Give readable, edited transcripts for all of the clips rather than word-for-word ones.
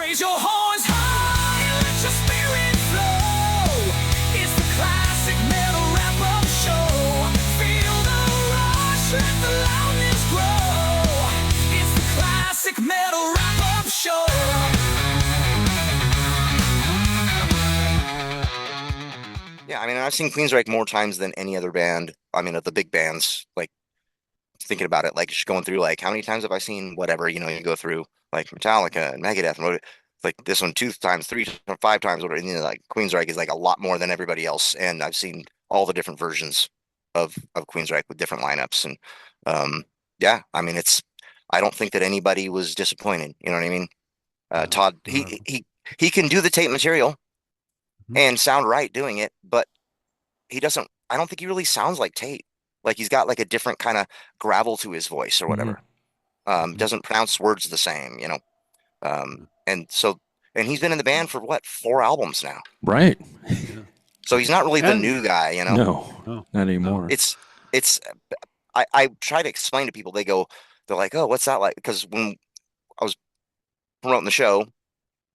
Raise your horns high and let your spirit flow. It's the classic metal wrap-up show. Feel the rush, let the loudness grow. It's the classic metal wrap-up show. Yeah, I mean, I've seen Queensryche more times than any other band. I mean, of the big bands, like thinking about it, like just going through, like how many times have I seen whatever, you go through like Metallica and Megadeth, and like this one 2 times, 3 or 5 times, whatever. And, like Queensryche is like a lot more than everybody else, and I've seen all the different versions of Queensryche with different lineups, and yeah, I mean, I don't think that anybody was disappointed. You know what I mean? Todd, he can do the tape material and sound right doing it, but he doesn't. I don't think he really sounds like Tate. Like he's got like a different kind of gravel to his voice or whatever. Doesn't pronounce words the same, and he's been in the band for what, 4 albums now, right? So he's not really the new guy, No, not anymore. I try to explain to people. They're like, oh, what's that like? Because when I was promoting the show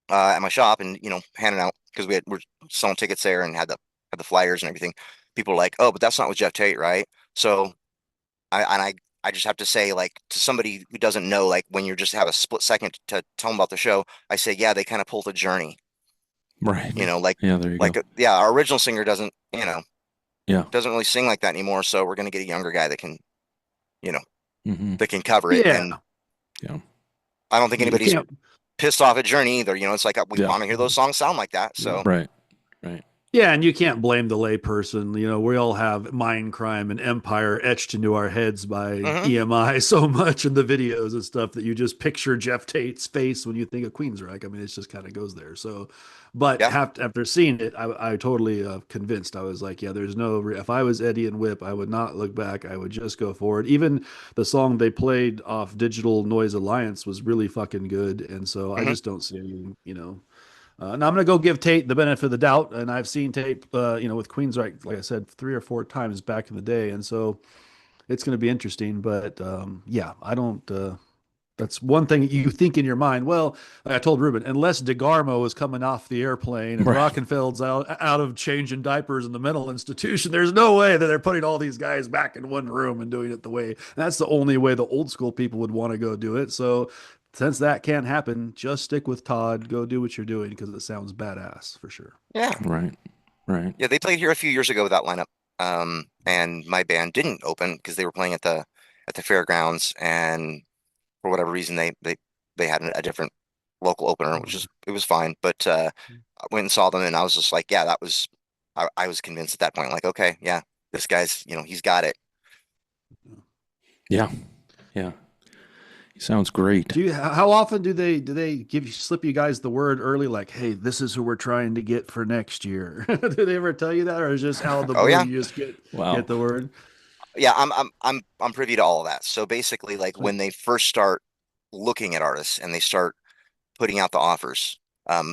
at my shop and handing out, because we're selling tickets there and had the flyers and everything, people are like, oh, but that's not with Jeff Tate, right? So I just have to say, like, to somebody who doesn't know, like when you just have a split second to tell them about the show, I say, yeah, they kind of pulled a Journey, right? Like, yeah, there you go. Yeah, our original singer doesn't really sing like that anymore, so we're gonna get a younger guy that can, that can cover it. And I don't think anybody's pissed off at Journey either. It's like we want to hear those songs sound like that. So right. Yeah, and you can't blame the layperson. We all have Mindcrime and Empire etched into our heads by EMI so much in the videos and stuff that you just picture Jeff Tate's face when you think of Queensryche. I mean, it just kind of goes there. So, but after seeing it, I totally convinced. I was like, yeah, there's no. If I was Eddie and Whip, I would not look back. I would just go forward. Even the song they played off Digital Noise Alliance was really fucking good, and so I just don't see any, now I'm going to go give Tate the benefit of the doubt, and I've seen Tate, with Queensryche, like I said, 3 or 4 times back in the day, and so it's going to be interesting. But yeah, I don't. That's one thing you think in your mind. Well, like I told Ruben, unless DeGarmo is coming off the airplane and Rockenfeld's out of changing diapers in the mental institution, there's no way that they're putting all these guys back in one room and doing it the way. That's the only way the old school people would want to go do it. So since that can't happen, just stick with Todd. Go do what you're doing because it sounds badass for sure. Yeah. Right. Yeah, they played here a few years ago with that lineup. And my band didn't open because they were playing at the fairgrounds, and for whatever reason they had a different local opener, it was fine. But I went and saw them, and I was just like, yeah, I was convinced at that point, like, okay, yeah, this guy's, he's got it. Yeah. He sounds great. How often do they slip you guys the word early, like, hey, this is who we're trying to get for next year? Do they ever tell you that, or is it just out of the blue you just get the word? Yeah, I'm privy to all of that. So basically, like when they first start looking at artists and they start putting out the offers,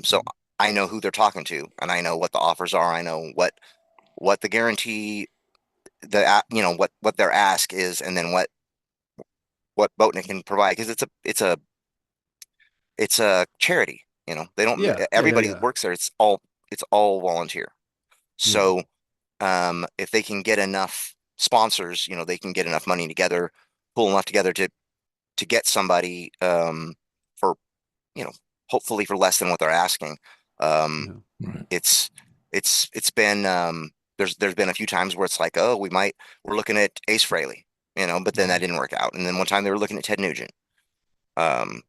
so I know who they're talking to, and I know what the offers are. I know what the guarantee, what their ask is, and then what Boatnik can provide, because it's a charity. They don't. Everybody that works there, it's all volunteer. So if they can get enough sponsors, they can get enough money together, pull enough together to get somebody for hopefully for less than what they're asking. It's been there's been a few times where it's like, oh, we're looking at Ace Frehley, but then that didn't work out. And then one time they were looking at Ted Nugent. And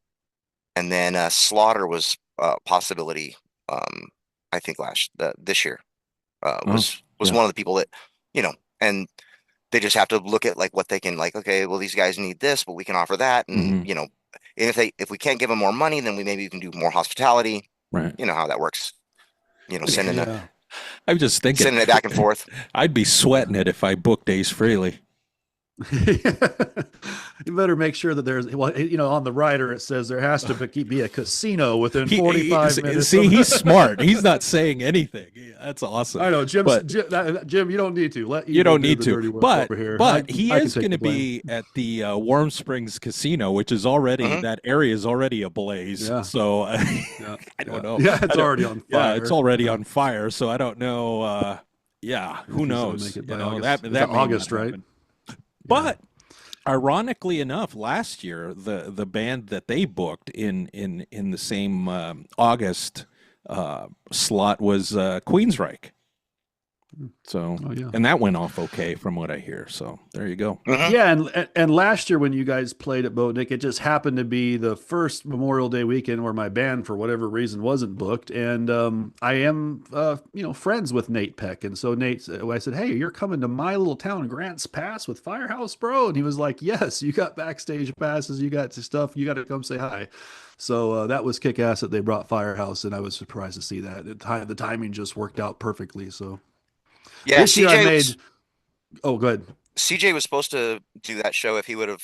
then Slaughter was a possibility. I think this year was one of the people that, and they just have to look at like what they can, like, okay, well, these guys need this, but we can offer that. And, if we can't give them more money, then maybe we can do more hospitality. Right. You know how that works. I'm just thinking, sending it back and forth. I'd be sweating it if I booked Ace Frehley. You better make sure that there's, well, on the rider it says there has to be a casino within 45 minutes. See, he's smart. He's not saying anything. That's awesome. I know, Jim. You don't need to. You don't need to. But he is going to be at the Warm Springs Casino, which is already that area is already ablaze. Yeah. So I don't know. Yeah, it's already on fire. Yeah, it's already on fire. So I don't know. Who knows? That August, right? But ironically enough, last year the band that they booked in the same August slot was Queensryche. So, and that went off okay from what I hear. So there you go. Yeah, and last year when you guys played at Boatnick, it just happened to be the first Memorial Day weekend where my band, for whatever reason, wasn't booked. And I am, friends with Nate Peck, and so I said, "Hey, you're coming to my little town, Grants Pass, with Firehouse, bro?" And he was like, "Yes, you got backstage passes, you got stuff, you got to come say hi." So that was kick ass that they brought Firehouse, and I was surprised to see that. The timing just worked out perfectly. So. Yeah, this year I made. Oh, go ahead. CJ was supposed to do that show if he would have,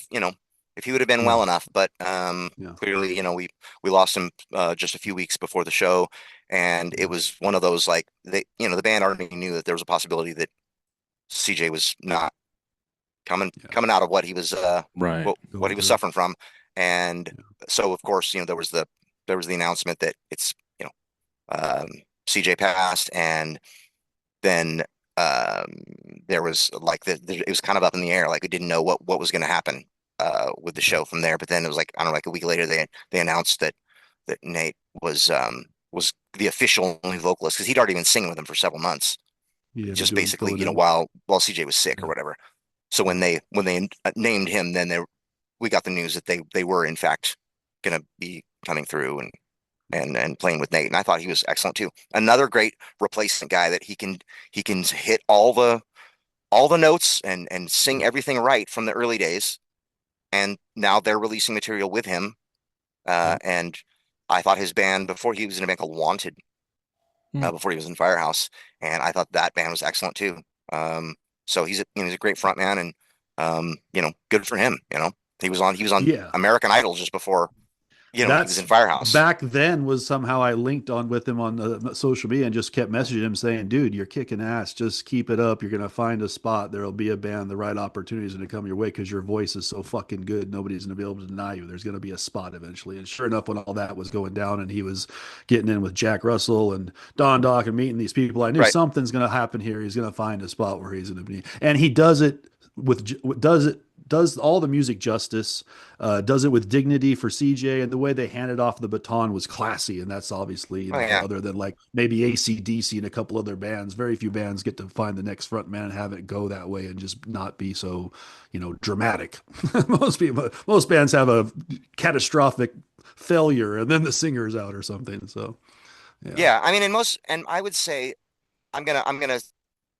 been well enough, but clearly, we lost him just a few weeks before the show, and it was one of those like the band already knew that there was a possibility that CJ was not coming out of what he was what he was suffering from, and so of course there was the announcement that it's CJ passed, and then there was like it was kind of up in the air, like we didn't know what was going to happen with the show from there. But then it was like, I don't know, like a week later they announced that Nate was the official only vocalist, because he'd already been singing with him for several months, just basically while CJ was sick or whatever. So when they named him, then we got the news that they were in fact going to be coming through and playing with Nate, and I thought he was excellent too. Another great replacement guy that he can hit all the notes and sing everything right from the early days, and now they're releasing material with him. And I thought his band, before he was in a band called Wanted, before he was in Firehouse, and I thought that band was excellent too. So he's a great front man, and good for him. He was on American Idol just before. He was in Firehouse. Back then was somehow I linked on with him on the social media and just kept messaging him saying, "Dude, you're kicking ass. Just keep it up. You're going to find a spot. There'll be a band. The right opportunity is going to come your way because your voice is so fucking good. Nobody's going to be able to deny you. There's going to be a spot eventually." And sure enough, when all that was going down and he was getting in with Jack Russell and Don Doc and meeting these people, I knew something's going to happen here. He's going to find a spot where he's going to be. And he does it does all the music justice, does it with dignity for CJ, and the way they handed off the baton was classy. And that's obviously, other than like maybe AC/DC and a couple other bands, very few bands get to find the next front man and have it go that way and just not be so, dramatic. Most bands have a catastrophic failure and then the singer's out or something. So, I mean, and I would say, I'm gonna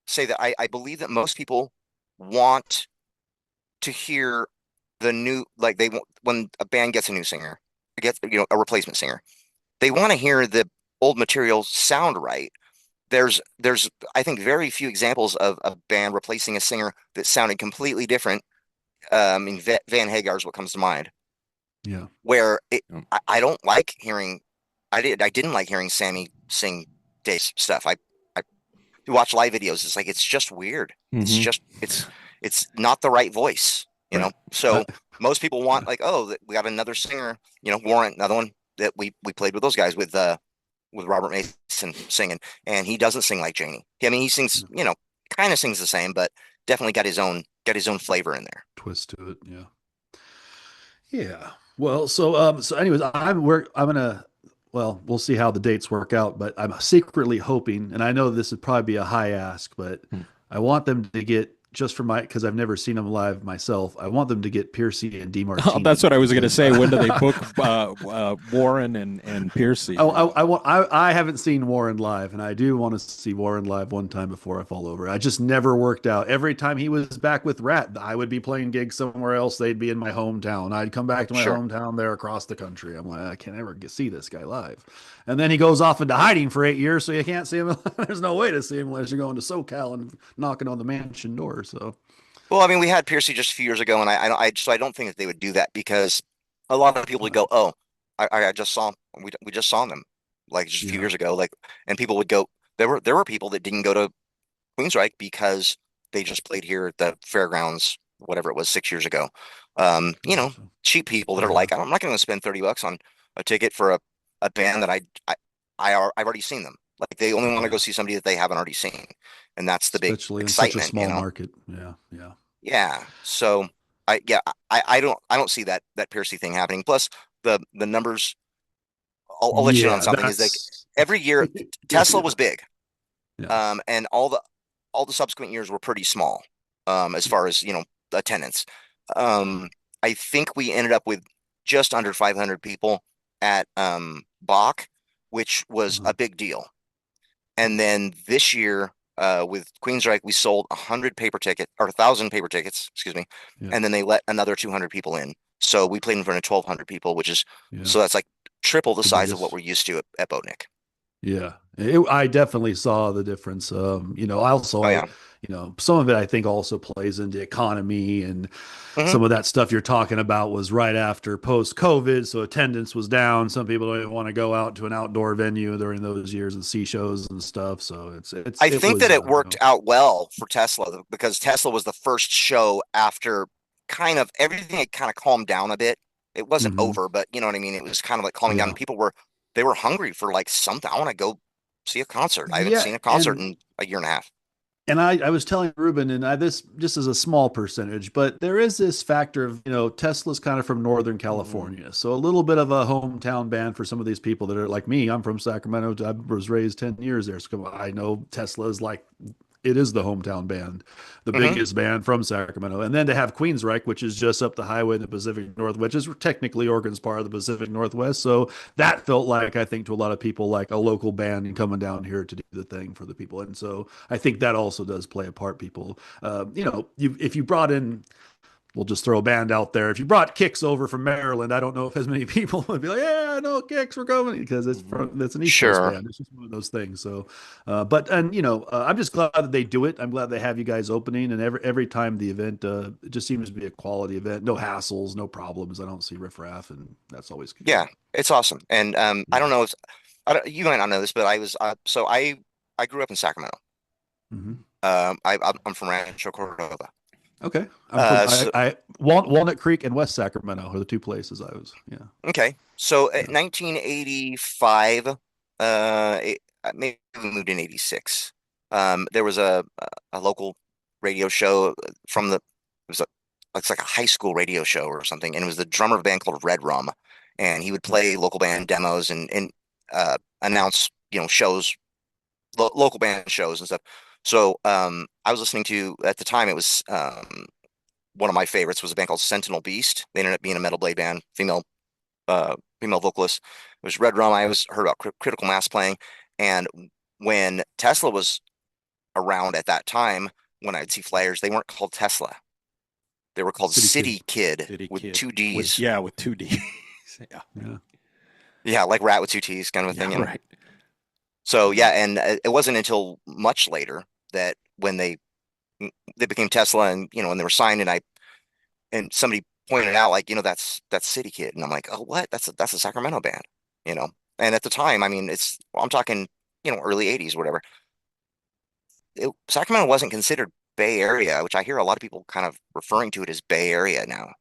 say that I believe that most people want to hear the new, like when a band gets a new singer, gets a replacement singer, they want to hear the old material sound right. There's I think very few examples of a band replacing a singer that sounded completely different. Van Hagar is what comes to mind. Yeah, where I don't like hearing. I didn't like hearing Sammy sing Dave's stuff. I watch live videos. It's like, it's just weird. It's just it's not the right voice, So most people want like, oh, we got another singer, Warren, another one that we played with those guys with Robert Mason singing, and he doesn't sing like Janie. I mean, he sings, kind of sings the same, but definitely got his own flavor in there. Twist to it, yeah. Well, so anyways, we'll see how the dates work out, but I'm secretly hoping, and I know this would probably be a high ask, but I want them to get, just for because I've never seen them live myself, I want them to get Piercy and DeMartini. Oh, that's what I was going to say. When do they book Warren and Piercy? I haven't seen Warren live, and I do want to see Warren live one time before I fall over. I just never worked out. Every time he was back with Rat, I would be playing gigs somewhere else. They'd be in my hometown. I'd come back to my hometown there across the country. I'm like, I can't ever see this guy live. And then he goes off into hiding for 8 years, so you can't see him. There's no way to see him unless you're going to SoCal and knocking on the mansion door. So, Well, I mean, we had Piercy just a few years ago, and I don't think that they would do that because a lot of people would go, "Oh, I just saw we just saw them like just a few Yeah. years ago," like, and people would go. There were people that didn't go to Queensryche because they just played here at the fairgrounds, whatever it was 6 years ago. Gotcha. Cheap people that are Yeah. like, I'm not going to spend $30 on a ticket for a band that I've already seen them. Like they only want to go Yeah. see somebody that they haven't already seen, and that's the big Especially in such a excitement, small market. Yeah. Yeah. Yeah. So I don't see that Piercy thing happening. Plus the numbers. I'll let you in on Yeah. something. Is like That's every year Tesla yeah. was big, Yeah. and all the subsequent years were pretty small, as far as attendance. Um, I think we ended up with just under 500 people at Bach, which was Uh-huh. a big deal. And then this year, with Queensryche, we sold 1,000 paper tickets, excuse me, Yeah. and then they let another 200 people in. So we played in front of 1,200 people, Yeah. so that's like triple the The size of what biggest. we're used to at Boatnick. Yeah, I definitely saw the difference. Oh yeah. Some of it I think also plays into economy and Hmm. some of that stuff you're talking about was right after post COVID, so attendance was down. Some people don't even want to go out to an outdoor venue during those years and see shows and stuff. So I it think was that it worked out well for Tesla because Tesla was the first show after kind of everything had kind of calmed down a bit. It wasn't mhm. over, but you know what I mean? It was kind of like calming down. Yeah, People were hungry for like something. I want to go see a concert. I haven't yeah, seen a concert in a year and a half. and I was telling Ruben, and this just is a small percentage, but there is this factor of, Tesla's kind of from Northern Mm. California. So a little bit of a hometown band for some of these people that are like me. I'm from Sacramento. I was raised 10 years there. So I know Tesla is like it is the hometown band, the Hmm. biggest band from Sacramento. And then to have Queensryche, which is just up the highway in the Pacific Northwest, which is technically Oregon's part of the Pacific Northwest. So that felt like, I think, to a lot of people, like a local band coming down here to do the thing for the people. And so I think that also does play a part. People, if you brought in, we'll just throw a band out there. If you brought Kicks over from Maryland, I don't know if as many people would be like, "Yeah, I know Kicks, we're coming," because Mhm. it's an East Coast Sure. band. It's just one of those things. So, I'm just glad that they do it. I'm glad they have you guys opening, and every time the event, it just seems to be a quality event. No hassles, no problems. I don't see riffraff, and that's always good. Yeah, it's awesome. And I Yeah. don't know if you might not know this, but I grew up in Sacramento. Hmm. I'm from Rancho Cordova. Okay. I'm from So Walnut Creek and West Sacramento are the two places I was. Yeah. okay, so Yeah. 1985, maybe we moved in 86. There was a local radio show it was it's like a high school radio show or something, and it was the drummer of a band called Red Rum, and he would play local band demos and announce shows, local band shows and stuff. So I was listening to at the time it was one of my favorites was a band called Sentinel Beast. They ended up being a metal blade band, female vocalist. It was Red Rum. I always heard about Critical Mass playing, and when Tesla was around at that time, when I'd see flyers, they weren't called Tesla. They were called City Kid. City Kid City with Kid two with D's. yeah with two D's. Yeah, Yeah. Yeah, like rat with two T's kind of a yeah, thing. right. So yeah, and it wasn't until much later that when they became Tesla, and when they were signed, and somebody pointed out like that's City Kid, and I'm like, oh, what? That's a Sacramento band, you know. And at the time, I mean, I'm talking early '80s, whatever. Sacramento wasn't considered Bay Area, which I hear a lot of people kind of referring to it as Bay Area now.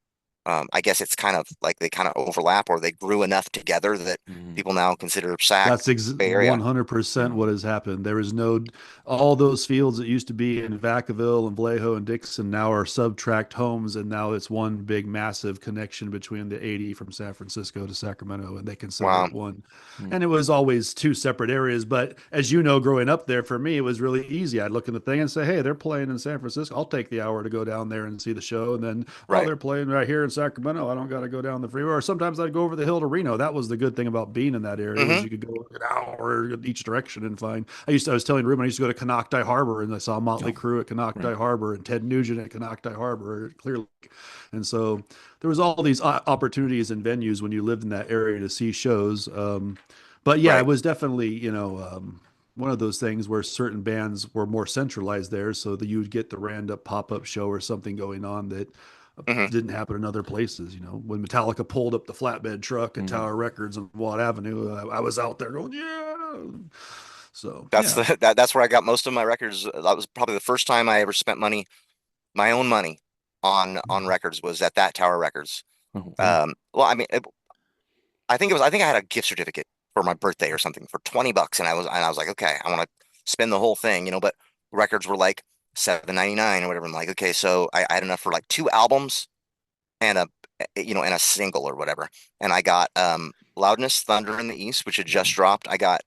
I guess it's kind of like they kind of overlap, or they grew enough together that Mhm. people now consider Sac That's Bay Area. 100% Yeah. what has happened. There is no, all those fields that used to be in Vacaville and Vallejo and Dixon now are subtract homes, and now it's one big massive connection between the 80 from San Francisco to Sacramento, and they consider Wow. it one. Mm. And it was always two separate areas. But as you know, growing up there, for me, it was really easy. I'd look in the thing and say, "Hey, they're playing in San Francisco. I'll take the hour to go down there and see the show." And then, "Oh, Right. they're playing right here in Sacramento. I don't got to go down the freeway." Or sometimes I'd go over the hill to Reno. That was the good thing about being in that area, was Hmm. you could go an hour in each direction and find. I was telling Ruben, I used to go to Canocti Harbor, and I saw Motley Oh, Crue at Canocti right. Harbor and Ted Nugent at Canocti Harbor at Clear Lake. And so there was all these opportunities and venues when you lived in that area to see shows. But yeah, it Right. was definitely, one of those things where certain bands were more centralized there, so that you would get the random pop-up show or something going on that Hmm. didn't happen in other places. When Metallica pulled up the flatbed truck at Mm. Tower Records on Watt Avenue, I was out there going, yeah. So That's yeah. that's where I got most of my records. That was probably the first time I ever spent money, my own money, on records was at that Tower Records. Oh, wow. Well, I mean, I think I had a gift certificate for my birthday or something for $20, and I was like, okay, I want to spend the whole thing, but records were like 7.99 or whatever. I'm like, okay, so I had enough for like two albums and and a single or whatever. And I got Loudness, Thunder in the East, which had just dropped. I got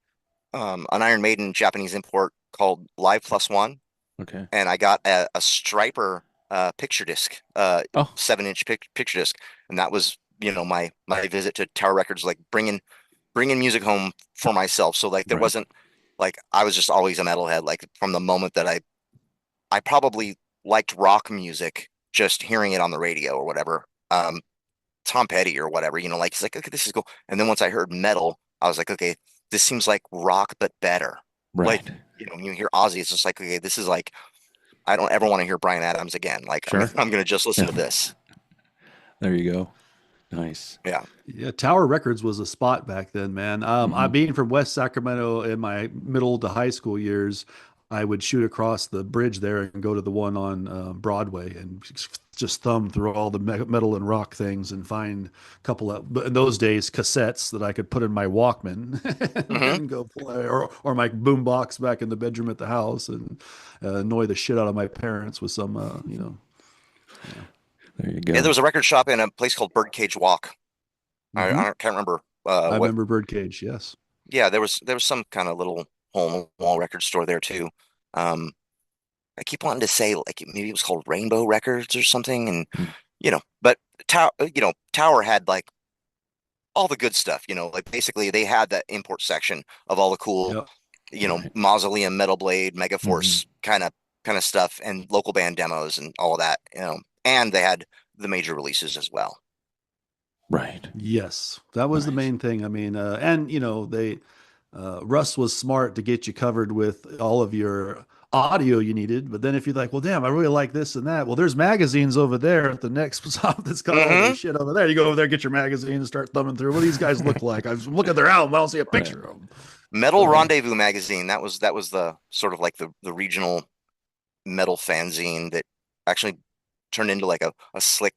an Iron Maiden Japanese import called Live Plus One, Okay. and I got a Striper picture disc, Oh, 7-inch picture disc, and that was my visit to Tower Records, like bringing music home for myself. So like there right. wasn't like I was just always a metalhead. Like from the moment that I probably liked rock music, just hearing it on the radio or whatever. Tom Petty or whatever, like it's like, okay, this is cool. And then once I heard metal, I was like, okay, this seems like rock but better. Like, Right. when you hear Ozzy, it's just like, okay, this is like I don't ever want to hear Bryan Adams again. Like Sure. I'm gonna just listen Yeah. to this. There you go. Nice. Yeah. Yeah, Tower Records was a spot back then, man. I Hmm. being from West Sacramento in my middle to high school years, I would shoot across the bridge there and go to the one on Broadway and just thumb through all the metal and rock things and find a couple of, but in those days, cassettes that I could put in my Walkman and Hmm. then go play, or my boom box back in the bedroom at the house and annoy the shit out of my parents with some, yeah. There you Yeah, there go. was a record shop in a place called Birdcage Walk. Hmm. Can't remember I what. remember Birdcage. Yes. Yeah, there was some kind of little hole in the wall record store there too. Um, I keep wanting to say like maybe it was called Rainbow Records or something, and Mm. but Tower had like all the good stuff. Like basically they had that import section of all the cool, Yep. Right. Mausoleum, Metal Blade, Hmm. Megaforce kind of stuff, and local band demos and all of that. And they had the major releases as well. Right. Yes, that was the Nice. main thing. I mean, and they Russ was smart to get you covered with all of your audio you needed. But then if you're like, well, damn, I really like this and that. Well, there's magazines over there at the next shop that's got all Hmm. this shit over there. You go over there, get your magazine, and start thumbing through. What do these guys look like? I look at their album, I don't see a Right. picture of them. Metal So Rendezvous magazine. That was the sort of like the regional metal fanzine that actually turned into like a slick,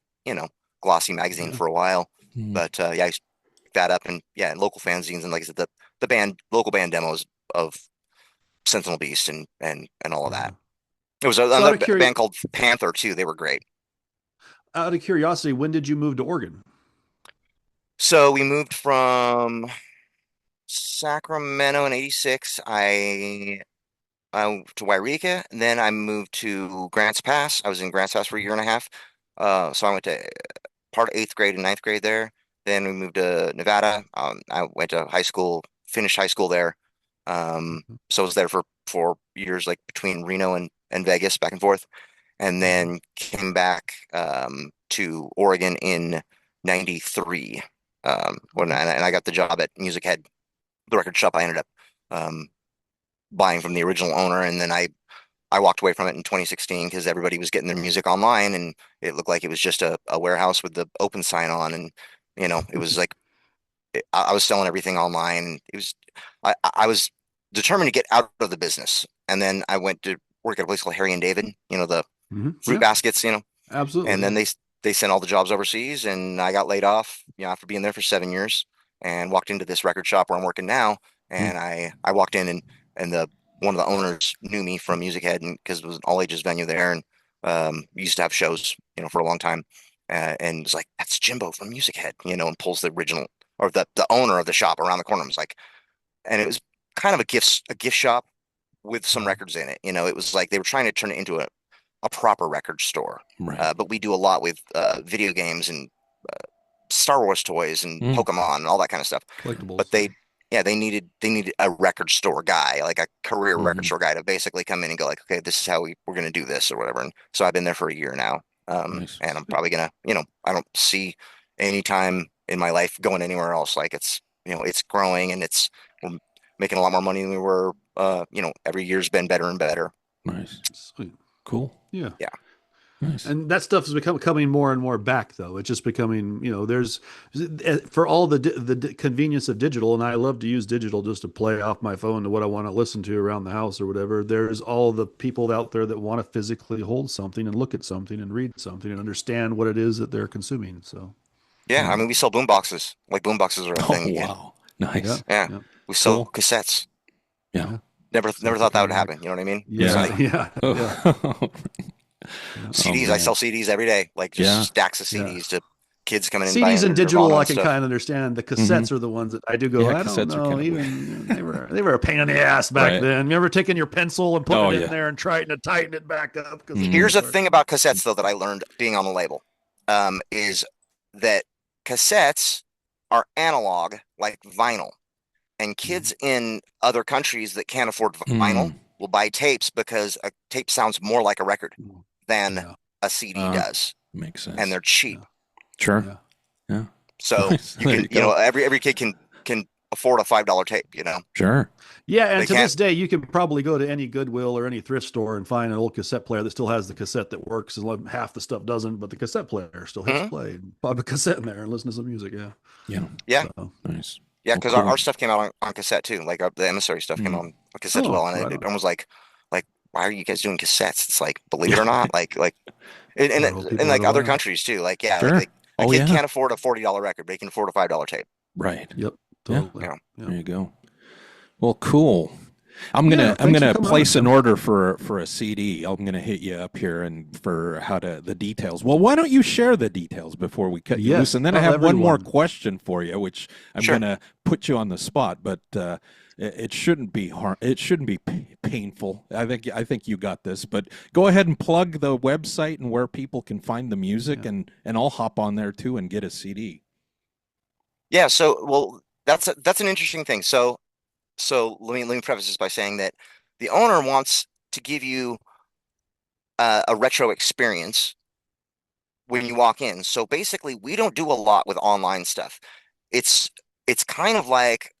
glossy magazine yeah, for a while. Mm. But yeah, I used to pick that up, and yeah, and local fanzines, and like I said, the local band demos of Sentinel Beast and all of yeah. that. There was So another band called Panther too. They were great. out of curiosity, when did you move to Oregon? So we moved from Sacramento in '86. I moved to Wairika, and then I moved to Grants Pass. I was in Grants Pass for a year and a half. So I went to part of eighth grade and ninth grade there. Then we moved to Nevada. I went to high school, finished high school there. So I was there for 4 years, like between Reno and Vegas, back and forth, and Mhm. then came back to Oregon in '93. Okay. And I got the job at Music Head, the record shop I ended up um, buying from the original owner, and then I walked away from it in 2016 because everybody was getting their music online, and it looked like it was just a warehouse with the open sign on, and it was like I was selling everything online. It was I was determined to get out of the business, and then I went to work at a place called Harry and David, the fruit Yeah, baskets, and absolutely. then Yeah. they sent all the jobs overseas, and I got laid off, after being there for 7 years, and walked into this record shop where I'm working now, Mm. and I walked in, and the one of the owners knew me from Music Head, and because it was an all ages venue there, and we used to have shows, for a long time, and was like, that's Jimbo from Music Head, and pulls the original or the owner of the shop around the corner. I was like, and it was kind of a gift shop with some Mhm. records in it. It was like they were trying to turn it into a proper record store. Right. But we do a lot with video games and Star Wars toys and Mm. Pokemon and all that kind of stuff. But Collectibles. Yeah. yeah, they needed a record store guy, like a career record Hmm. store guy, to basically come in and go like, okay, this is how we're going to do this or whatever. And so I've been there for a year now. Nice. And I'm probably gonna, I don't see any time in my life going anywhere else. Like it's growing, and we're making a lot more money than we were every year's been better and better. Nice. Sweet. Cool. Yeah. Yeah. Nice. And that stuff is coming more and more back, though. It's just becoming, there's for all the convenience of digital, and I love to use digital just to play off my phone to what I want to listen to around the house or whatever. There's all the people out there that want to physically hold something and look at something and read something and understand what it is that they're consuming. So, Yeah, I mean, we sell boom boxes. Like boom boxes are a thing again. Wow. Nice. Yeah. We sell cassettes. Yeah. Never thought that would happen. You know what I mean? Yeah. Like, Yeah. CDs. I sell CDs every day. Like just stacks of CDs to kids coming in. CDs and digital, Nirvana I can kind of understand. The cassettes are the ones that I do go. I don't know. Even they were a pain in the ass back then. You ever taking your pencil and putting it in there and trying to tighten it back up? Here's a thing about cassettes, though, that I learned being on the label, is that cassettes are analog, like vinyl, and kids in other countries that can't afford vinyl will buy tapes because a tape sounds more like a record than a CD does. Makes sense. And they're cheap. Sure. Yeah. So you can, every kid can afford a $5 tape, Sure. Yeah, and to this day, you can probably go to any Goodwill or any thrift store and find an old cassette player that still has the cassette that works, and half the stuff doesn't, but the cassette player still hits play. Pop a cassette in there and listen to some music. Yeah. So. Nice. Yeah, because our stuff came out on cassette too. Like the Emissary stuff came on cassette as well, and everyone was like, why are you guys doing cassettes? It's like, believe it or not, and like other countries too. Like, a kid can't afford a $40 record, but he can afford a $5 tape. Right. Yep. Totally. Yeah. There you go. Well, cool. I'm gonna place an order for a CD. I'm gonna hit you up here and for the details. Well, why don't you share the details before we cut you loose? And then I have one more question for you, which I'm gonna put you on the spot, but it shouldn't be It shouldn't be painful. I think you got this. But go ahead and plug the website and where people can find the music, and I'll hop on there too and get a CD. Yeah. So that's an interesting thing. So let me preface this by saying that the owner wants to give you a retro experience when you walk in. So basically, we don't do a lot with online stuff. It's kind of like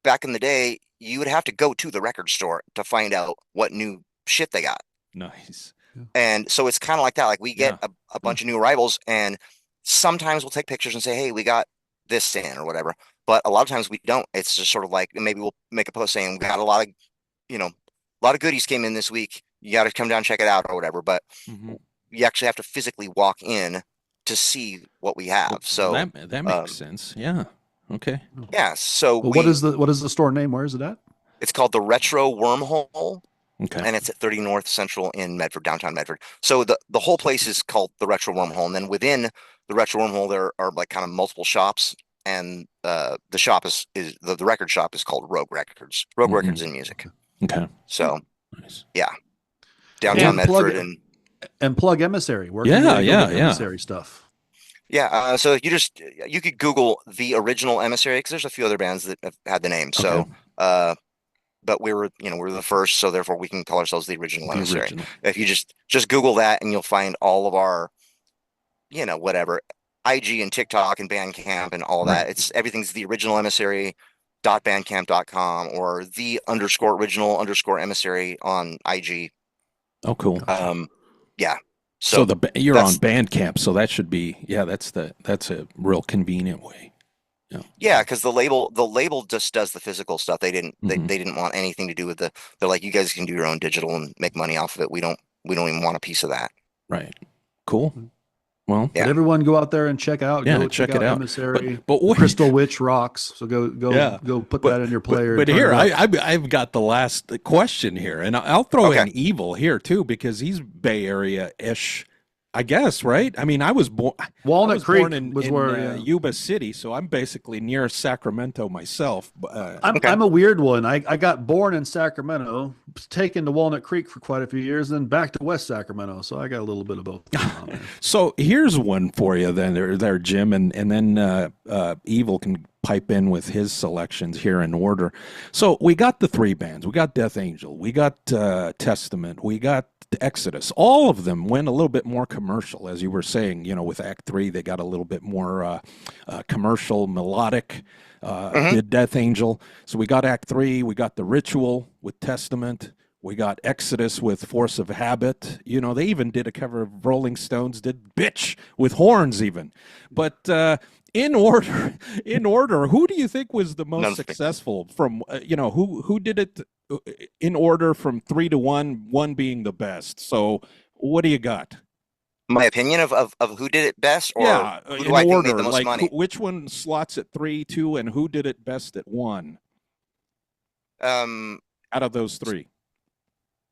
back in the day, you would have to go to the record store to find out what new shit they got. Nice. And so it's kind of like that. Like we get a bunch of new arrivals, and sometimes we'll take pictures and say, hey, we got this in or whatever. But a lot of times we don't. It's just sort of like, maybe we'll make a post saying we got a lot of goodies came in this week. You got to come down and check it out or whatever. But you actually have to physically walk in to see what we have. So that makes sense. Yeah. Okay. Yeah. So what is the store name? Where is it at? It's called the Retro Wormhole. Okay. And it's at 30 North Central in Medford, downtown Medford. So the whole place is called the Retro Wormhole, and then within the Retro Wormhole there are like kind of multiple shops. And the shop is the record shop is called Rogue Records. Rogue Records and Music. Okay. So nice. Yeah. Downtown Medford and plug Emissary. Where Emissary stuff. Yeah. So you could Google the original Emissary, because there's a few other bands that have had the name. So but we're the first, so therefore we can call ourselves the original Emissary. If you just Google that, and you'll find all of our whatever IG and TikTok and Bandcamp and all that. It's everything's the original Emissary.bandcamp.com or the _original _emissary on IG. Oh, cool. Yeah. So you're on Bandcamp, so that should be that's a real convenient way. Yeah, because the label just does the physical stuff. They didn't want anything to do with they're like, you guys can do your own digital and make money off of it. We don't even want a piece of that. Right. Cool. Well, but everyone go out there and check out. Yeah, go check it out. Emissary, but Crystal Witch rocks. So go put that in your player. But here, I've got the last question here, and I'll throw in Evil here too, because he's Bay Area-ish, I guess, right? I mean, I was born Walnut Creek in Yuba City, so I'm basically near Sacramento myself. I'm a weird one. I got born in Sacramento, taken to Walnut Creek for quite a few years, then back to West Sacramento. So I got a little bit of both. So here's one for you then, there, Jim, and then Evil can pipe in with his selections here in order. So we got the three bands. We got Death Angel. We got Testament. We got Exodus. All of them went a little bit more commercial, as you were saying. With Act 3, they got a little bit more commercial, melodic. Did Death Angel. So we got Act 3. We got The Ritual with Testament. We got Exodus with Force of Habit. They even did a cover of Rolling Stones, did Bitch with horns even. But in order, who do you think was the most successful from, who did it in order from 3 to 1, 1 being the best? So what do you got? My opinion of who did it best, or who do in I think order, made the most money? Which one slots at 3, 2, and who did it best at 1? Out of those 3.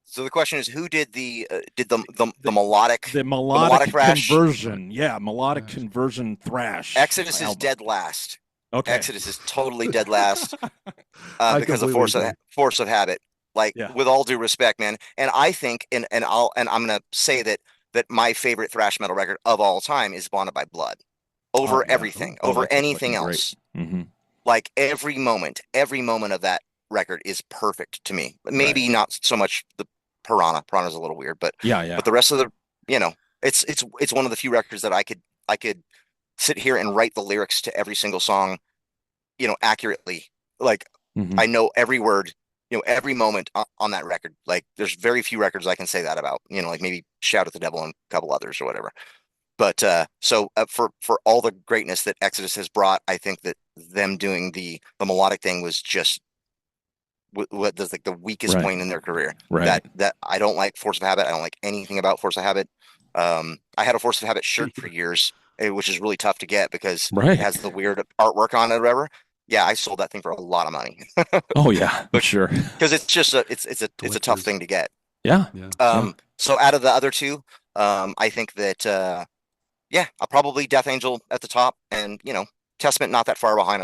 So the question is, who did the melodic thrash conversion? Yeah, melodic conversion thrash. Exodus album. Is dead last. Okay. Exodus is totally dead last because of force of habit. With all due respect, man. And I think, and I'm gonna say that my favorite thrash metal record of all time is Bonded by Blood, over everything, over anything else. Mm-hmm. Like every moment of that record is perfect to me. Maybe not so much the Piranha's a little weird, but but the rest of the, it's one of the few records that I could sit here and write the lyrics to every single song, accurately. Like I know every word, every moment on that record. Like there's very few records I can say that about, like maybe Shout at the Devil and a couple others or whatever. But so for all the greatness that Exodus has brought, I think that them doing the melodic thing was just what does the weakest point in their career. That I don't like Force of Habit. I don't like anything about Force of Habit. I had a Force of Habit shirt for years, which is really tough to get because it has the weird artwork on it or whatever. Yeah, I sold that thing for a lot of money. Oh yeah, for sure. Because it's just it's a tough thing to get. Yeah. So out of the other two, I think that I'll probably Death Angel at the top, and Testament not that far behind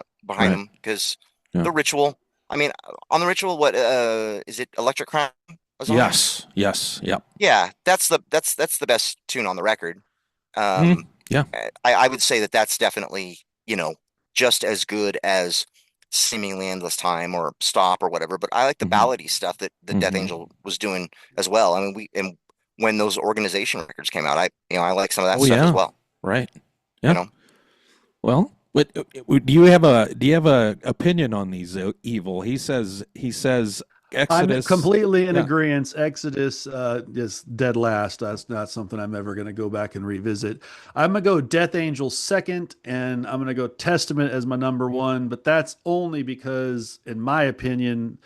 him, because The Ritual. I mean, on The Ritual, what is it? Electric Crown? Yes. Yep. Yeah, that's the best tune on the record. Yeah. I would say that that's definitely just as good as Seemingly Endless Time or Stop or whatever. But I like the ballady stuff that Death Angel was doing as well. I mean, when those Organization records came out, I like some of that stuff as well. Right. Yeah. Well. But do you have a opinion on these, Evil? He says Exodus. I'm completely in agreement. Exodus is dead last. That's not something I'm ever going to go back and revisit. I'm going to go Death Angel second, and I'm going to go Testament as my number 1. But that's only because, in my opinion,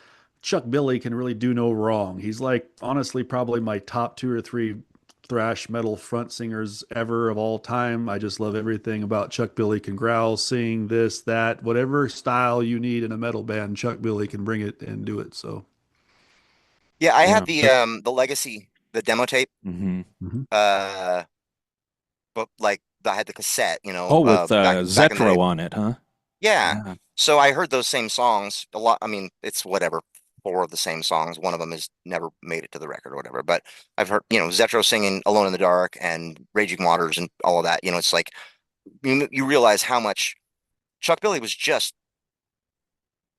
Chuck Billy can really do no wrong. He's honestly probably my top 2 or 3 thrash metal front singers ever of all time. I just love everything about Chuck Billy. Can growl, sing, this, that, whatever style you need in a metal band, Chuck Billy can bring it and do it. So I had the Legacy, the demo tape. But I had the cassette, with Zetro on it, huh? Yeah. So I heard those same songs a lot. I mean, it's whatever, 4 of the same songs. One of them has never made it to the record or whatever, but I've heard, Zetro singing Alone in the Dark and Raging Waters and all of that. It's like, you realize how much Chuck Billy was just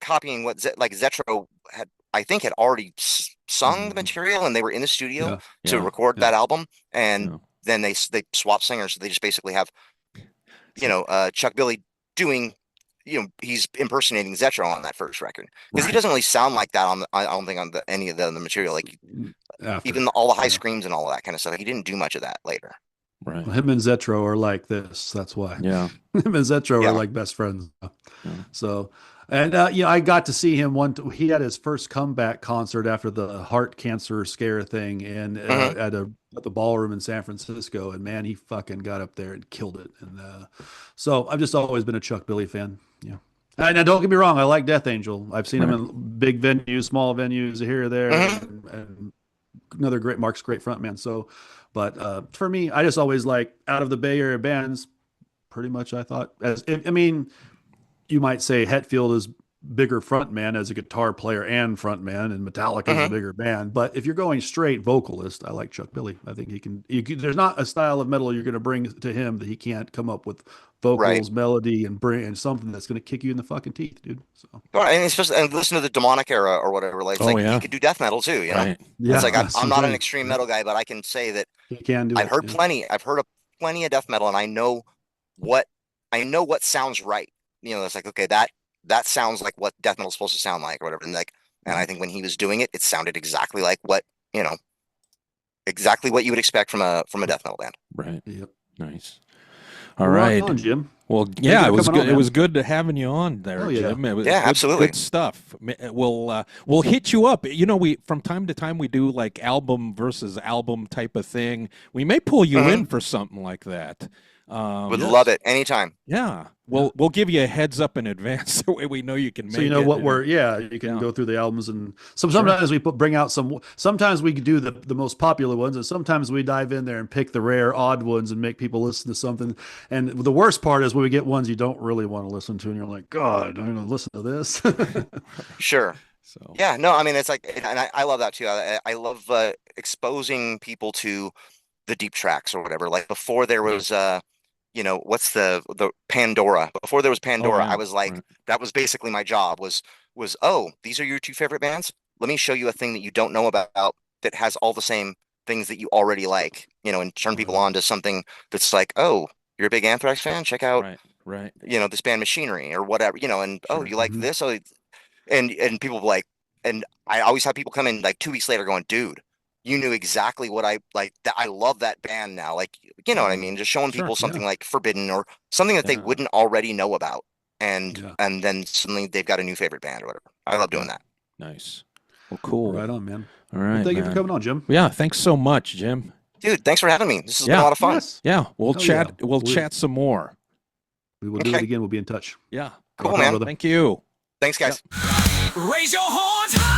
copying what Zetro had, I think, had already sung the material, and they were in the studio to record that album. And then they swap singers. So they just basically have, Chuck Billy doing, he's impersonating Zetro on that first record, because he doesn't really sound like that I don't think on any of the material, like even all the high screams and all of that kind of stuff. He didn't do much of that later. Right. Well, him and Zetro are like this. That's why. Yeah. Him and Zetro are like best friends. So, and I got to see him he had his first comeback concert after the heart cancer scare thing, and at the ballroom in San Francisco, and man, he fucking got up there and killed it. And so I've just always been a Chuck Billy fan. Yeah. And don't get me wrong, I like Death Angel. I've seen him in big venues, small venues, here or there, and another Mark's great frontman. So, but for me, I just always out of the Bay Area bands, pretty much I thought, you might say Hetfield is bigger frontman as a guitar player and frontman, and Metallica is a bigger band. But if you're going straight vocalist, I like Chuck Billy. I think he can. There's not a style of metal you're going to bring to him that he can't come up with vocals, melody, and something that's going to kick you in the fucking teeth, dude. So, and especially and listen to the Demonic era or whatever. Like, he could do death metal too. You know, it's like I'm not an extreme metal guy, but I can say that he can do. I've heard plenty. I've heard plenty of death metal, and I know what sounds right. You know, it's like, okay, that sounds like what death metal is supposed to sound like, or whatever. And I think when he was doing it, it sounded exactly like exactly what you would expect from a death metal band. Right. Yep. Nice. All right, on, Jim. Well, yeah, it was good. It was good to having you on there, Jim. It was absolutely good stuff. We'll hit you up. You know, we from time to time we do like album versus album type of thing. We may pull you in for something like that. Would love it anytime. Yeah, we'll give you a heads up in advance so we know you can make. So you know what you can go through the albums, and sometimes we bring out some. Sometimes we do the most popular ones, and sometimes we dive in there and pick the rare, odd ones and make people listen to something. And the worst part is when we get ones you don't really want to listen to, and you're like, God, I'm going to listen to this. Sure. So no, I mean, it's like, and I love that too. I love exposing people to the deep tracks or whatever. Like before there was what's the Pandora? Before there was Pandora, I was like, that was basically my job was, these are your two favorite bands? Let me show you a thing that you don't know about that has all the same things that you already like, and turn people on to something that's like, oh, you're a big Anthrax fan? Check out, this band Machinery or whatever, and you like this? Oh, and people like, and I always have people come in like 2 weeks later going, dude, you knew exactly what I like. That I love that band now. Like, you know what I mean? Just showing people something like Forbidden or something that they wouldn't already know about. And then suddenly they've got a new favorite band or whatever. I love doing that. Nice. Well, cool. Right on, man. All right. Well, thank you for coming on, Jim. Yeah. Thanks so much, Jim. Dude, thanks for having me. This has been a lot of fun. Yes. Yeah. We'll chat. We'll chat some more. We will do it again. We'll be in touch. Yeah. Cool, man. Thank you. Thanks, guys. Raise your horns high.